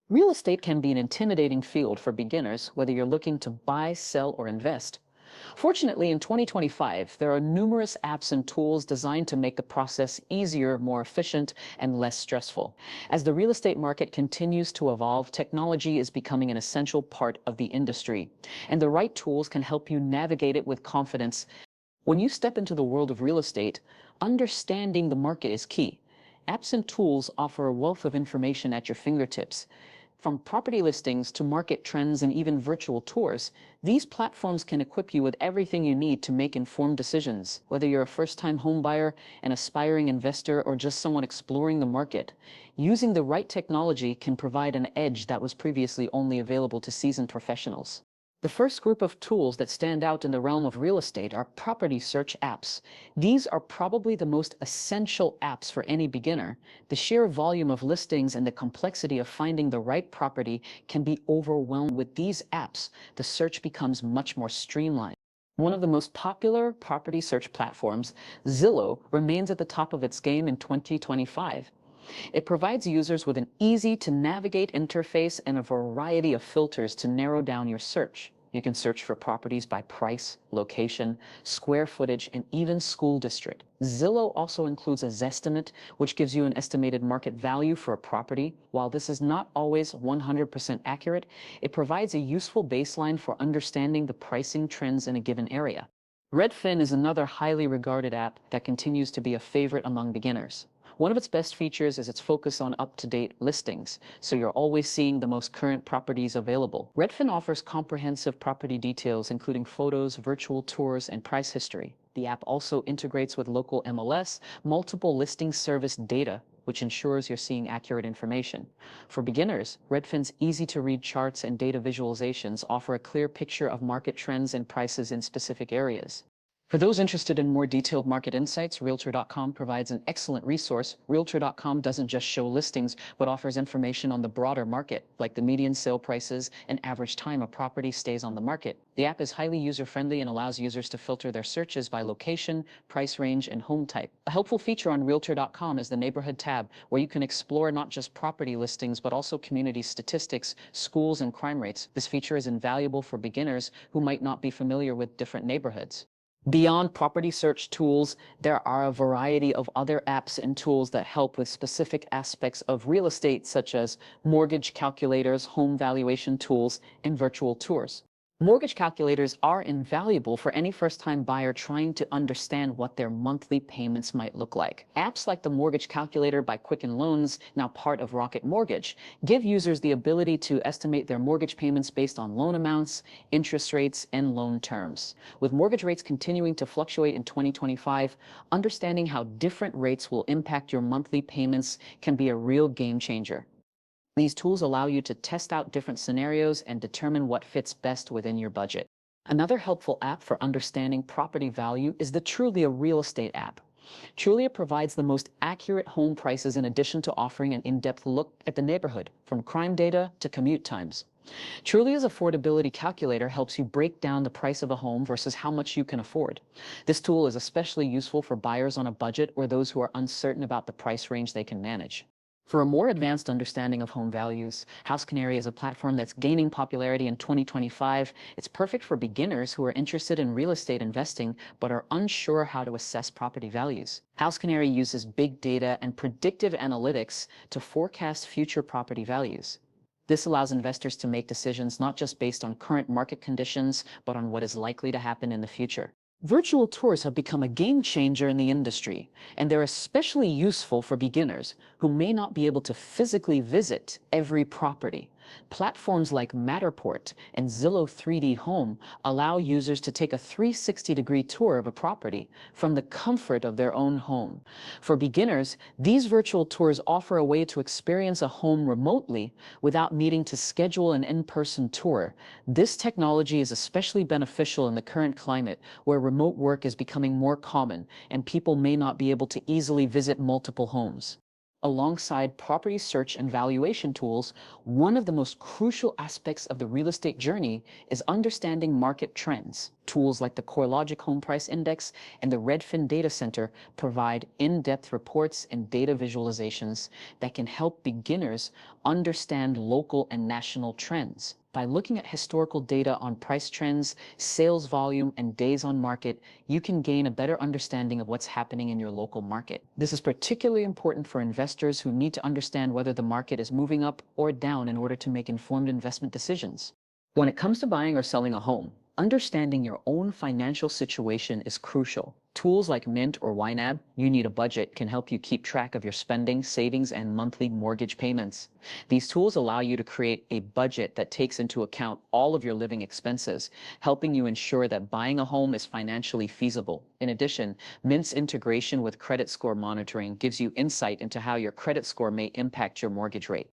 Real estate can be an intimidating field for beginners, whether you're looking to buy, sell, or invest. Fortunately, in 2025, there are numerous apps and tools designed to make the process easier, more efficient, and less stressful. As the real estate market continues to evolve, technology is becoming an essential part of the industry, and the right tools can help you navigate it with confidence. When you step into the world of real estate, understanding the market is key. Apps and tools offer a wealth of information at your fingertips. From property listings to market trends and even virtual tours, these platforms can equip you with everything you need to make informed decisions. Whether you're a first-time homebuyer, an aspiring investor, or just someone exploring the market, using the right technology can provide an edge that was previously only available to seasoned professionals. The first group of tools that stand out in the realm of real estate are property search apps. These are probably the most essential apps for any beginner. The sheer volume of listings and the complexity of finding the right property can be overwhelming. With these apps, the search becomes much more streamlined. One of the most popular property search platforms, Zillow, remains at the top of its game in 2025. It provides users with an easy-to-navigate interface and a variety of filters to narrow down your search. You can search for properties by price, location, square footage, and even school district. Zillow also includes a Zestimate, which gives you an estimated market value for a property. While this is not always 100% accurate, it provides a useful baseline for understanding the pricing trends in a given area. Redfin is another highly regarded app that continues to be a favorite among beginners. One of its best features is its focus on up-to-date listings, so you're always seeing the most current properties available. Redfin offers comprehensive property details, including photos, virtual tours, and price history. The app also integrates with local MLS, multiple listing service data, which ensures you're seeing accurate information. For beginners, Redfin's easy-to-read charts and data visualizations offer a clear picture of market trends and prices in specific areas. For those interested in more detailed market insights, Realtor.com provides an excellent resource. Realtor.com doesn't just show listings, but offers information on the broader market, like the median sale prices and average time a property stays on the market. The app is highly user-friendly and allows users to filter their searches by location, price range, and home type. A helpful feature on Realtor.com is the Neighborhood tab, where you can explore not just property listings, but also community statistics, schools, and crime rates. This feature is invaluable for beginners who might not be familiar with different neighborhoods. Beyond property search tools, there are a variety of other apps and tools that help with specific aspects of real estate, such as mortgage calculators, home valuation tools, and virtual tours. Mortgage calculators are invaluable for any first-time buyer trying to understand what their monthly payments might look like. Apps like the Mortgage Calculator by Quicken Loans, now part of Rocket Mortgage, give users the ability to estimate their mortgage payments based on loan amounts, interest rates, and loan terms. With mortgage rates continuing to fluctuate in 2025, understanding how different rates will impact your monthly payments can be a real game changer. These tools allow you to test out different scenarios and determine what fits best within your budget. Another helpful app for understanding property value is the Trulia Real Estate App. Trulia provides the most accurate home prices in addition to offering an in-depth look at the neighborhood, from crime data to commute times. Trulia's affordability calculator helps you break down the price of a home versus how much you can afford. This tool is especially useful for buyers on a budget or those who are uncertain about the price range they can manage. For a more advanced understanding of home values, House Canary is a platform that's gaining popularity in 2025. It's perfect for beginners who are interested in real estate investing but are unsure how to assess property values. House Canary uses big data and predictive analytics to forecast future property values. This allows investors to make decisions not just based on current market conditions, but on what is likely to happen in the future. Virtual tours have become a game changer in the industry, and they're especially useful for beginners who may not be able to physically visit every property. Platforms like Matterport and Zillow 3D Home allow users to take a 360-degree tour of a property from the comfort of their own home. For beginners, these virtual tours offer a way to experience a home remotely without needing to schedule an in-person tour. This technology is especially beneficial in the current climate, where remote work is becoming more common and people may not be able to easily visit multiple homes. Alongside property search and valuation tools, one of the most crucial aspects of the real estate journey is understanding market trends. Tools like the CoreLogic Home Price Index and the Redfin Data Centre provide in-depth reports and data visualizations that can help beginners understand local and national trends. By looking at historical data on price trends, sales volume, and days on market, you can gain a better understanding of what's happening in your local market. This is particularly important for investors who need to understand whether the market is moving up or down in order to make informed investment decisions. When it comes to buying or selling a home, understanding your own financial situation is crucial. Tools like Mint or YNAB, You Need a Budget, can help you keep track of your spending, savings, and monthly mortgage payments. These tools allow you to create a budget that takes into account all of your living expenses, helping you ensure that buying a home is financially feasible. In addition, Mint's integration with credit score monitoring gives you insight into how your credit score may impact your mortgage rate.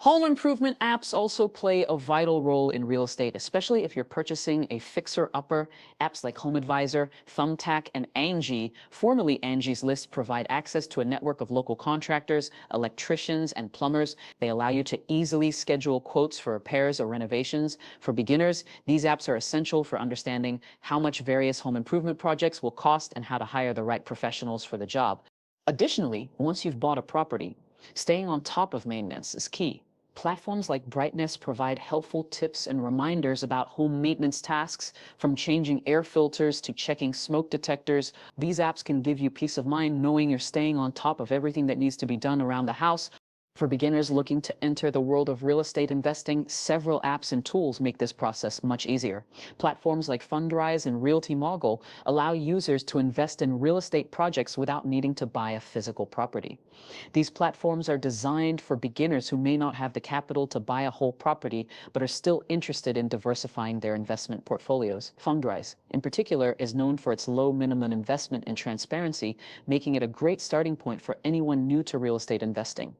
Home improvement apps also play a vital role in real estate, especially if you're purchasing a fixer-upper. Apps like Home Advisor, Thumbtack, and Angie, formerly Angie's List, provide access to a network of local contractors, electricians, and plumbers. They allow you to easily schedule quotes for repairs or renovations. For beginners, these apps are essential for understanding how much various home improvement projects will cost and how to hire the right professionals for the job. Additionally, once you've bought a property, staying on top of maintenance is key. Platforms like Brightness provide helpful tips and reminders about home maintenance tasks, from changing air filters to checking smoke detectors. These apps can give you peace of mind knowing you're staying on top of everything that needs to be done around the house. For beginners looking to enter the world of real estate investing, several apps and tools make this process much easier. Platforms like Fundrise and Realty Mogul allow users to invest in real estate projects without needing to buy a physical property. These platforms are designed for beginners who may not have the capital to buy a whole property, but are still interested in diversifying their investment portfolios. Fundrise, in particular, is known for its low minimum investment and transparency, making it a great starting point for anyone new to real estate investing.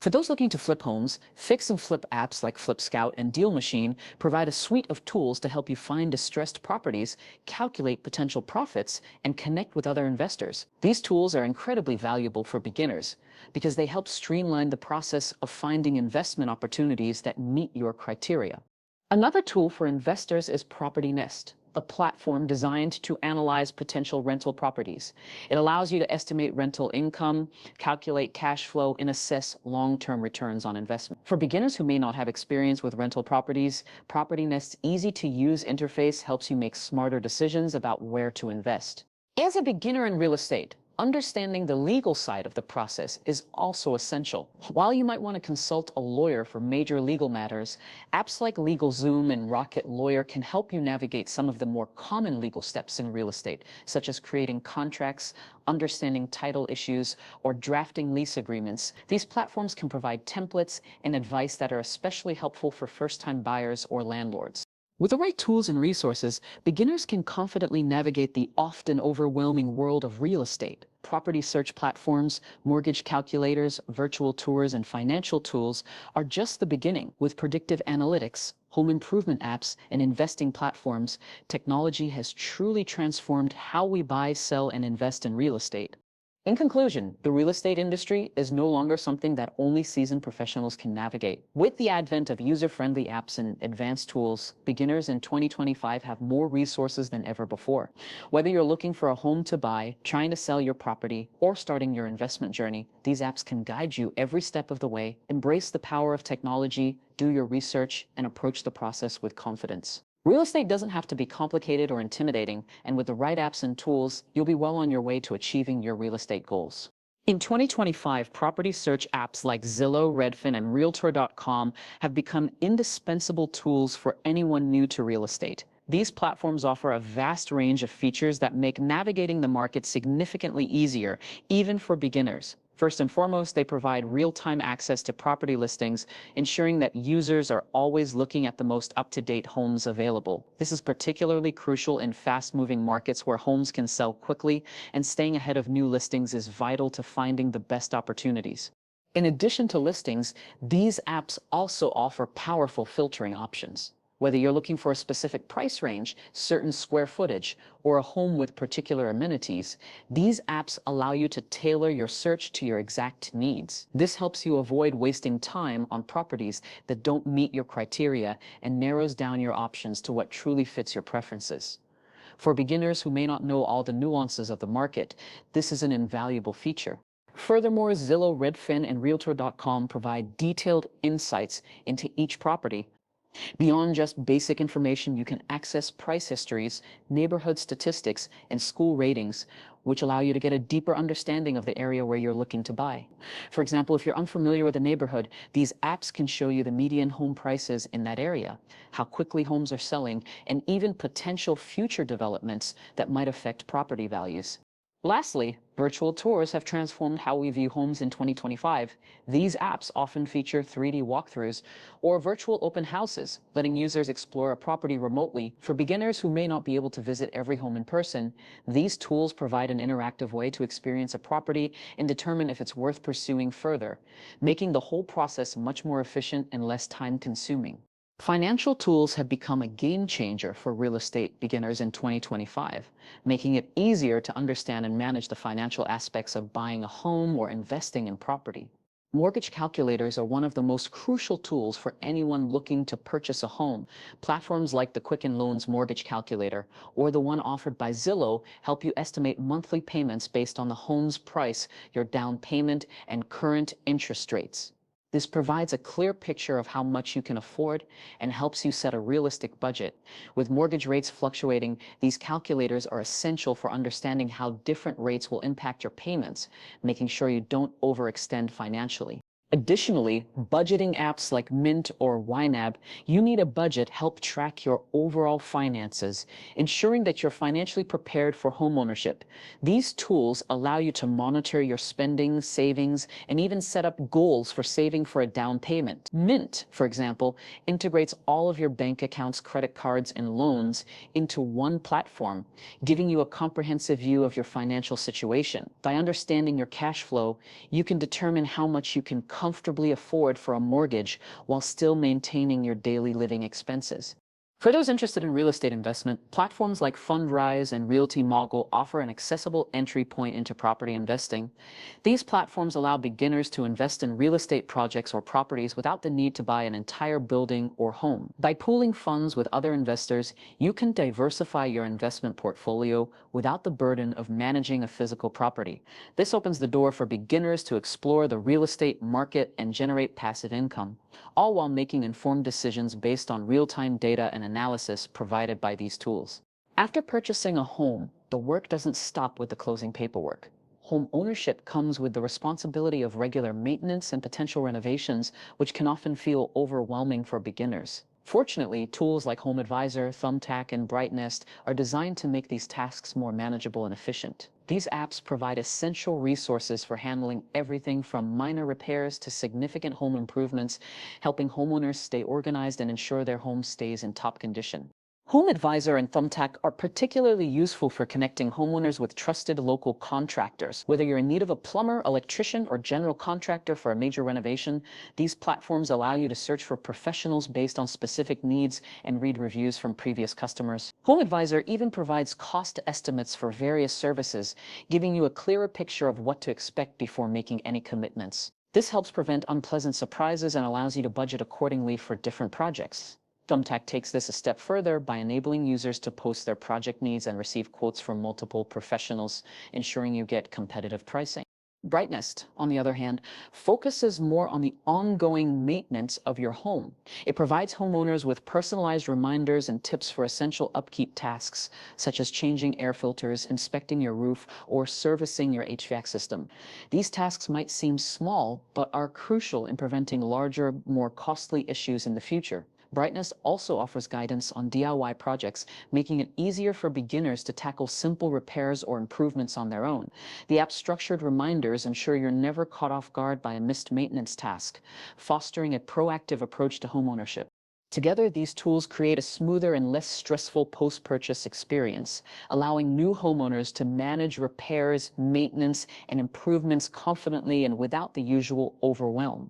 For those looking to flip homes, fix and flip apps like Flipscout and Deal Machine provide a suite of tools to help you find distressed properties, calculate potential profits, and connect with other investors. These tools are incredibly valuable for beginners because they help streamline the process of finding investment opportunities that meet your criteria. Another tool for investors is Property Nest, a platform designed to analyze potential rental properties. It allows you to estimate rental income, calculate cash flow, and assess long-term returns on investment. For beginners who may not have experience with rental properties, Property Nest's easy-to-use interface helps you make smarter decisions about where to invest. As a beginner in real estate, understanding the legal side of the process is also essential. While you might want to consult a lawyer for major legal matters, apps like LegalZoom and Rocket Lawyer can help you navigate some of the more common legal steps in real estate, such as creating contracts, understanding title issues, or drafting lease agreements. These platforms can provide templates and advice that are especially helpful for first-time buyers or landlords. With the right tools and resources, beginners can confidently navigate the often overwhelming world of real estate. Property search platforms, mortgage calculators, virtual tours, and financial tools are just the beginning. With predictive analytics, home improvement apps, and investing platforms, technology has truly transformed how we buy, sell, and invest in real estate. In conclusion, the real estate industry is no longer something that only seasoned professionals can navigate. With the advent of user-friendly apps and advanced tools, beginners in 2025 have more resources than ever before. Whether you're looking for a home to buy, trying to sell your property, or starting your investment journey, these apps can guide you every step of the way. Embrace the power of technology, do your research, and approach the process with confidence. Real estate doesn't have to be complicated or intimidating, and with the right apps and tools, you'll be well on your way to achieving your real estate goals. In 2025, property search apps like Zillow, Redfin, and Realtor.com have become indispensable tools for anyone new to real estate. These platforms offer a vast range of features that make navigating the market significantly easier, even for beginners. First and foremost, they provide real-time access to property listings, ensuring that users are always looking at the most up-to-date homes available. This is particularly crucial in fast-moving markets where homes can sell quickly, and staying ahead of new listings is vital to finding the best opportunities. In addition to listings, these apps also offer powerful filtering options. Whether you're looking for a specific price range, certain square footage, or a home with particular amenities, these apps allow you to tailor your search to your exact needs. This helps you avoid wasting time on properties that don't meet your criteria and narrows down your options to what truly fits your preferences. For beginners who may not know all the nuances of the market, this is an invaluable feature. Furthermore, Zillow, Redfin, and Realtor.com provide detailed insights into each property. Beyond just basic information, you can access price histories, neighborhood statistics, and school ratings, which allow you to get a deeper understanding of the area where you're looking to buy. For example, if you're unfamiliar with a neighborhood, these apps can show you the median home prices in that area, how quickly homes are selling, and even potential future developments that might affect property values. Lastly, virtual tours have transformed how we view homes in 2025. These apps often feature 3D walkthroughs or virtual open houses, letting users explore a property remotely. For beginners who may not be able to visit every home in person, these tools provide an interactive way to experience a property and determine if it's worth pursuing further, making the whole process much more efficient and less time-consuming. Financial tools have become a game changer for real estate beginners in 2025, making it easier to understand and manage the financial aspects of buying a home or investing in property. Mortgage calculators are one of the most crucial tools for anyone looking to purchase a home. Platforms like the Quicken Loans Mortgage Calculator or the one offered by Zillow help you estimate monthly payments based on the home's price, your down payment, and current interest rates. This provides a clear picture of how much you can afford and helps you set a realistic budget. With mortgage rates fluctuating, these calculators are essential for understanding how different rates will impact your payments, making sure you don't overextend financially. Additionally, budgeting apps like Mint or YNAB, you need a budget, help track your overall finances, ensuring that you're financially prepared for homeownership. These tools allow you to monitor your spending, savings, and even set up goals for saving for a down payment. Mint, for example, integrates all of your bank accounts, credit cards, and loans into one platform, giving you a comprehensive view of your financial situation. By understanding your cash flow, you can determine how much you can comfortably afford for a mortgage while still maintaining your daily living expenses. For those interested in real estate investment, platforms like Fundrise and Realty Mogul offer an accessible entry point into property investing. These platforms allow beginners to invest in real estate projects or properties without the need to buy an entire building or home. By pooling funds with other investors, you can diversify your investment portfolio without the burden of managing a physical property. This opens the door for beginners to explore the real estate market and generate passive income, all while making informed decisions based on real-time data and analysis provided by these tools. After purchasing a home, the work doesn't stop with the closing paperwork. Home ownership comes with the responsibility of regular maintenance and potential renovations, which can often feel overwhelming for beginners. Fortunately, tools like Home Advisor, Thumbtack, and Brightnest are designed to make these tasks more manageable and efficient. These apps provide essential resources for handling everything from minor repairs to significant home improvements, helping homeowners stay organized and ensure their home stays in top condition. Home Advisor and Thumbtack are particularly useful for connecting homeowners with trusted local contractors. Whether you're in need of a plumber, electrician, or general contractor for a major renovation, these platforms allow you to search for professionals based on specific needs and read reviews from previous customers. Home Advisor even provides cost estimates for various services, giving you a clearer picture of what to expect before making any commitments. This helps prevent unpleasant surprises and allows you to budget accordingly for different projects. Thumbtack takes this a step further by enabling users to post their project needs and receive quotes from multiple professionals, ensuring you get competitive pricing. Brightnest, on the other hand, focuses more on the ongoing maintenance of your home. It provides homeowners with personalized reminders and tips for essential upkeep tasks, such as changing air filters, inspecting your roof, or servicing your HVAC system. These tasks might seem small, but are crucial in preventing larger, more costly issues in the future. Brightness also offers guidance on DIY projects, making it easier for beginners to tackle simple repairs or improvements on their own. The app's structured reminders ensure you're never caught off guard by a missed maintenance task, fostering a proactive approach to homeownership. Together, these tools create a smoother and less stressful post-purchase experience, allowing new homeowners to manage repairs, maintenance, and improvements confidently and without the usual overwhelm.